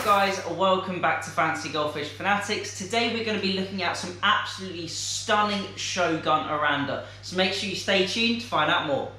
guys, welcome back to Fancy Goldfish Fanatics. Today we're going to be looking at some absolutely stunning Shogun Oranda. So make sure you stay tuned to find out more.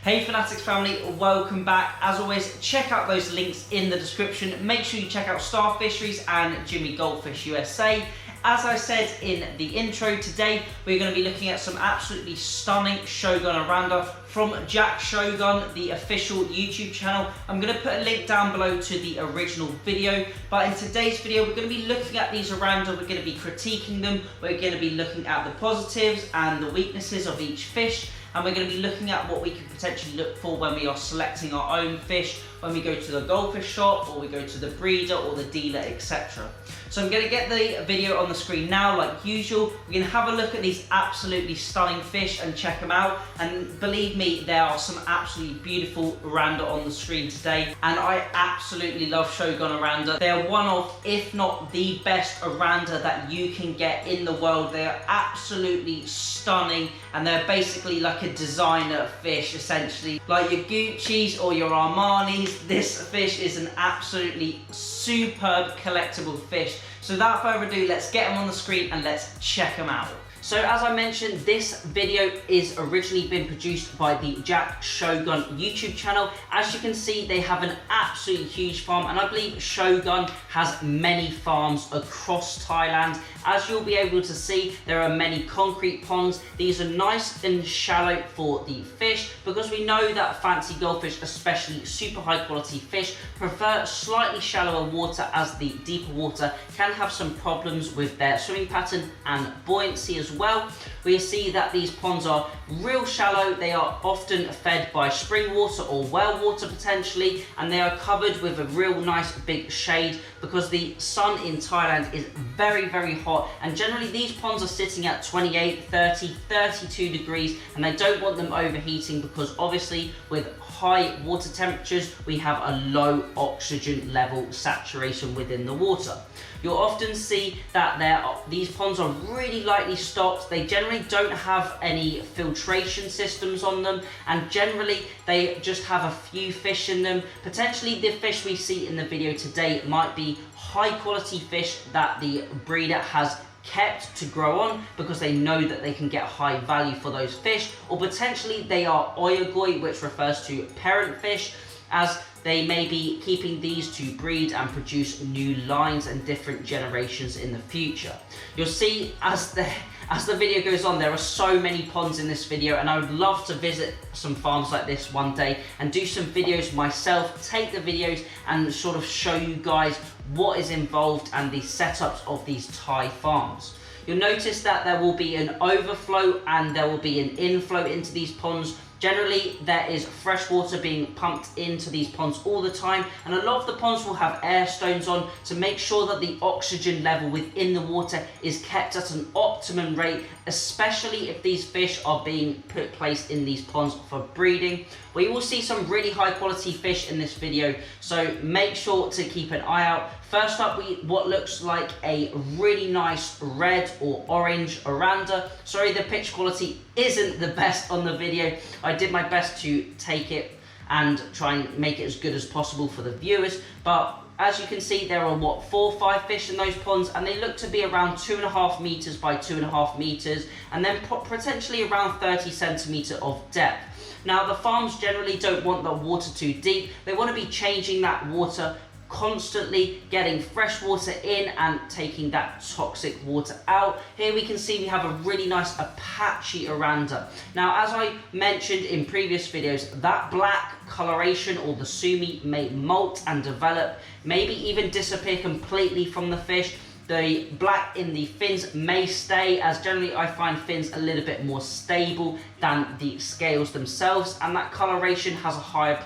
Hey Fanatics family, welcome back. As always, check out those links in the description. Make sure you check out Star Fisheries and Jimmy Goldfish USA. As I said in the intro, today we're going to be looking at some absolutely stunning Shogun Oranda from Jack Shogun, the official YouTube channel. I'm going to put a link down below to the original video, but in today's video we're going to be looking at these Oranda, we're going to be critiquing them, we're going to be looking at the positives and the weaknesses of each fish, and we're going to be looking at what we can potentially look for when we are selecting our own fish, when we go to the goldfish shop, or we go to the breeder or the dealer, etc. So I'm going to get the video on the screen now like usual. We're going to have a look at these absolutely stunning fish and check them out, and believe me, there are some absolutely beautiful Oranda on the screen today, and I absolutely love Shogun Oranda. They are one of, if not the best Oranda that you can get in the world. They are absolutely stunning, and they're basically like a designer fish, essentially. Like your Gucci's or your Armani's, this fish is an absolutely superb collectible fish. So without further ado, let's get them on the screen and let's check them out. So as I mentioned, this video is originally been produced by the Jack Shogun YouTube channel. As you can see, they have an absolutely huge farm, and I believe Shogun has many farms across Thailand. As you'll be able to see, there are many concrete ponds. These are nice and shallow for the fish, because we know that fancy goldfish, especially super high quality fish, prefer slightly shallower water, as the deeper water can have some problems with their swimming pattern and buoyancy as well. We see that these ponds are real shallow. They are often fed by spring water or well water potentially, and they are covered with a real nice big shade, because the sun in Thailand is very hot, and generally these ponds are sitting at 28, 30, 32 degrees, and they don't want them overheating, because obviously with high water temperatures we have a low oxygen level saturation within the water. You'll often see that these ponds are really lightly stocked. They generally don't have any filtration systems on them, and generally they just have a few fish in them. Potentially the fish we see in the video today might be high quality fish that the breeder has kept to grow on, because they know that they can get high value for those fish, or potentially they are oyagoi, which refers to parent fish, as they may be keeping these to breed and produce new lines and different generations in the future. You'll see as the video goes on, there are so many ponds in this video, and I would love to visit some farms like this one day and do some videos myself, take the videos and sort of show you guys what is involved and the setups of these Thai farms. You'll notice that there will be an overflow and there will be an inflow into these ponds. Generally, there is fresh water being pumped into these ponds all the time, and a lot of the ponds will have air stones on to make sure that the oxygen level within the water is kept at an optimum rate, especially if these fish are being placed in these ponds for breeding. We will see some really high quality fish in this video, so make sure to keep an eye out. First up, what looks like a really nice red or orange Oranda. Sorry, the pitch quality isn't the best on the video. I did my best to take it and try and make it as good as possible for the viewers, but as you can see, there are 4 or 5 fish in those ponds, and they look to be around 2.5 meters by 2.5 meters, and then potentially around 30 centimeter of depth. Now, the farms generally don't want the water too deep. They want to be changing that water constantly, getting fresh water in and taking that toxic water out. Here we can see we have a really nice Apache Oranda. Now, as I mentioned in previous videos, that black coloration or the sumi may molt and develop, maybe even disappear completely from the fish The black in the fins may stay, as generally I find fins a little bit more stable than the scales themselves, and that coloration has a higher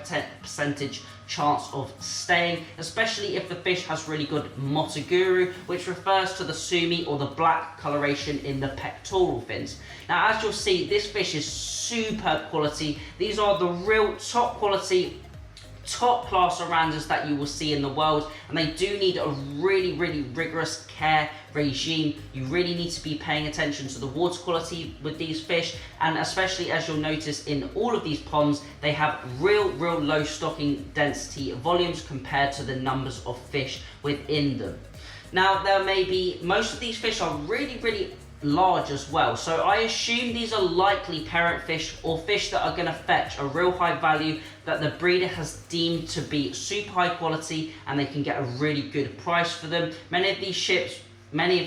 percentage chance of staying, especially if the fish has really good motoguru, which refers to the sumi or the black coloration in the pectoral fins. Now, as you'll see, this fish is superb quality. These are the real top quality, top class orandas that you will see in the world, and they do need a really rigorous care regime. You really need to be paying attention to the water quality with these fish, and especially as you'll notice in all of these ponds, they have real low stocking density volumes compared to the numbers of fish within them. Now, there may be, most of these fish are really large as well, so I assume these are likely parent fish or fish that are going to fetch a real high value that the breeder has deemed to be super high quality, and they can get a really good price for them. Many of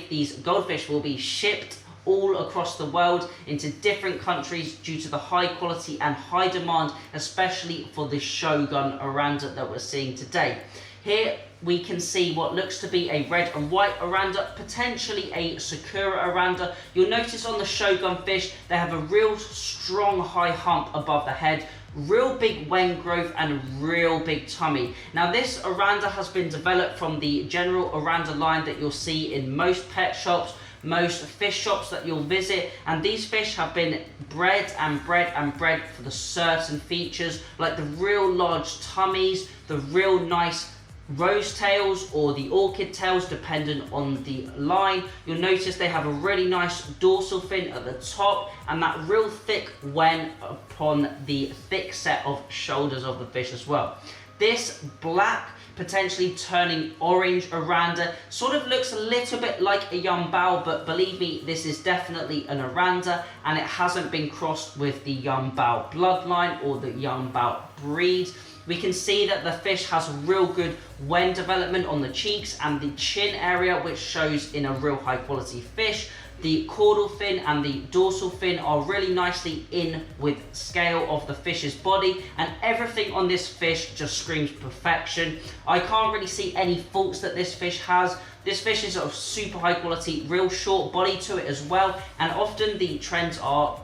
these goldfish will be shipped all across the world into different countries due to the high quality and high demand, especially for the Shogun Oranda that we're seeing today. Here we can see what looks to be a red and white Oranda, potentially a Sakura Oranda. You'll notice on the Shogun fish, they have a real strong high hump above the head, real big wen growth and real big tummy. Now, this Oranda has been developed from the general Oranda line that you'll see in most pet shops, most fish shops that you'll visit, and these fish have been bred for the certain features, like the real large tummies, the real nice rose tails or the orchid tails dependent on the line. You'll notice they have a really nice dorsal fin at the top and that real thick wen upon the thick set of shoulders of the fish as well. This black, potentially turning orange Oranda sort of looks a little bit like a Yumbao, but believe me, this is definitely an Oranda and it hasn't been crossed with the Yumbao bloodline or the Yumbao breed. We can see that the fish has real good wen development on the cheeks and the chin area, which shows in a real high quality fish. The caudal fin and the dorsal fin are really nicely in with scale of the fish's body, and everything on this fish just screams perfection. I can't really see any faults that this fish has. This fish is of super high quality, real short body to it as well, and often the trends are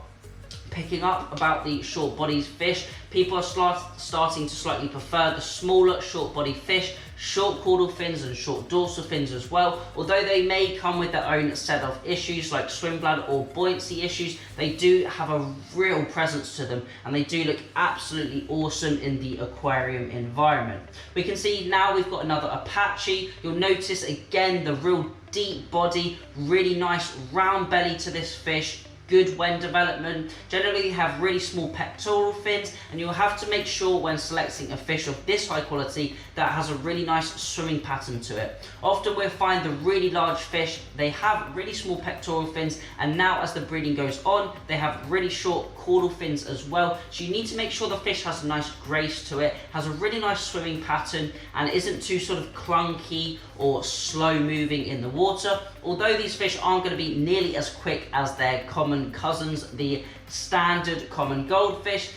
picking up about the short bodied fish. People are starting to slightly prefer the smaller short bodied fish, short caudal fins and short dorsal fins as well. Although they may come with their own set of issues like swim bladder or buoyancy issues, they do have a real presence to them and they do look absolutely awesome in the aquarium environment. We can see now we've got another Apache. You'll notice again the real deep body, really nice round belly to this fish, good wen development. Generally, you have really small pectoral fins, and you'll have to make sure when selecting a fish of this high quality that has a really nice swimming pattern to it. Often we'll find the really large fish, they have really small pectoral fins, and now as the breeding goes on, they have really short caudal fins as well. So you need to make sure the fish has a nice grace to it, has a really nice swimming pattern, and isn't too sort of clunky or slow moving in the water. Although these fish aren't going to be nearly as quick as their common cousins, the standard common goldfish,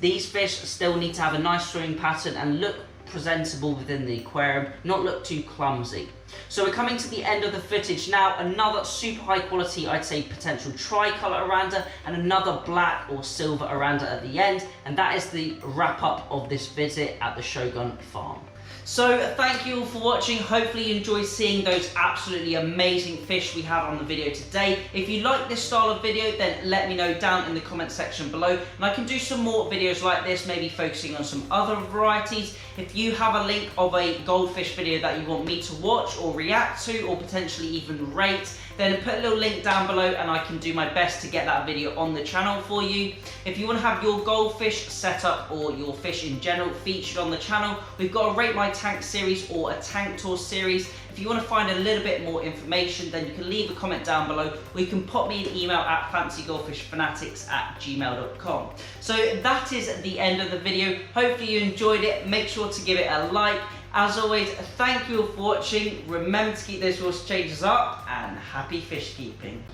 these fish still need to have a nice swimming pattern and look presentable within the aquarium, not look too clumsy. So we're coming to the end of the footage now. Another super high quality, I'd say potential tricolour Oranda, and another black or silver Oranda at the end, and that is the wrap up of this visit at the Shogun farm. So thank you all for watching. Hopefully you enjoyed seeing those absolutely amazing fish we had on the video today. If you like this style of video, then let me know down in the comment section below, and I can do some more videos like this, maybe focusing on some other varieties. If you have a link of a goldfish video that you want me to watch or react to, or potentially even rate, then put a little link down below and I can do my best to get that video on the channel for you. If you want to have your goldfish set up or your fish in general featured on the channel, we've got a Rate My Tank series or a tank tour series. If you want to find a little bit more information, then you can leave a comment down below, or you can pop me an email at fancygoldfishfanatics@gmail.com. So that is the end of the video. Hopefully you enjoyed it. Make sure to give it a like. As always, thank you all for watching. Remember to keep those water changes up, and happy fish keeping.